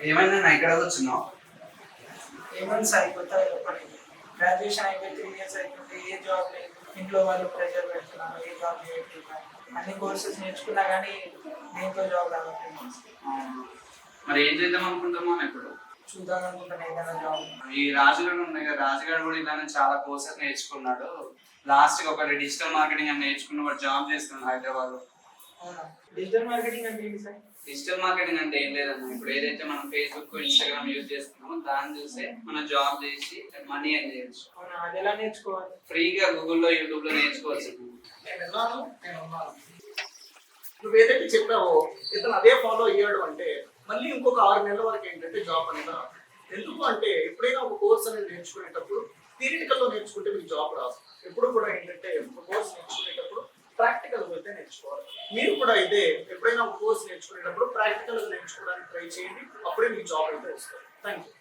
ఏమైందన్నా ఇక్కడ కూర్చున్నావు? ఏమని సార్ కొత్తగా చెప్పండి. గ్రాడ్యుయేషన్ అయిపోయి 3 ఇయర్స్ అయిపోతే ఏ జాబ్ లేదు, ఇంట్లో వాళ్ళు ప్రెషర్ పెడుతున్నారు, ఏ జాబ్ చేయట్లేదు. అన్ని కోర్సెస్ నేర్చుకున్నా కానీ దేంట్లో జాబ్ రావట్లేదు. మరి ఏం చేద్దాం అనుకుంటున్నాం ఇప్పుడు? చూద్దాం అనుకుంటున్నా ఏదైనా జాబ్. ఈ రాజుగాడు ఉన్నాయి కదా, రాజుగాడు కూడా ఇలానే చాలా కోర్సెస్ నేర్చుకున్నాడు. లాస్ట్ కి ఒకటి డిజిటల్ మార్కెటింగ్ అని నేర్చుకున్న వాడు జాబ్ చేస్తున్నాడు హైదరాబాద్ లో. అవునా? డిజిటల్ మార్కెటింగ్ అంటే ఏంటి సార్? డిజిటల్ మార్కెటింగ్ అంటే ఏం లేదన్న, ఇప్పుడు ఏదైతే మనం ఫేస్బుక్ ఇన్స్టాగ్రామ్ యూజ్ చేస్తున్నామో దాన్ని చూసే మనం జాబ్ చేసి మనీ అని చేయొచ్చు. అవునా? అది ఎలా నేర్చుకోవాలి? ఫ్రీగా గూగుల్లో యూట్యూబ్ లో నేర్చుకోవచ్చు. నేను ఉన్నాను. నువ్వు ఏదైతే చెప్పావో ఇతను అదే ఫాలో అయ్యాడు అంటే మళ్ళీ ఇంకొక 6 నెలల వరకు ఏంటంటే జాబ్ అనేది రాదు. ఎందుకు అంటే ఎప్పుడైనా ఒక కోర్స్ అనేది నేర్చుకునేటప్పుడు థియరిటికల్లో నేర్చుకుంటే మీకు జాబ్ రాదు. ఎప్పుడు కూడా ఏంటంటే ఒక కోర్స్ నేర్చుకునేటప్పుడు ప్రాక్టికల్ అయితే నేర్చుకోవాలి. మీరు కూడా ఇదే ఎప్పుడైనా ఒక కోర్స్ నేర్చుకునేటప్పుడు ప్రాక్టికల్ నేర్చుకోవడానికి ట్రై చేయండి, అప్పుడే మీకు జాబ్ అయితే వస్తుంది. Thank you.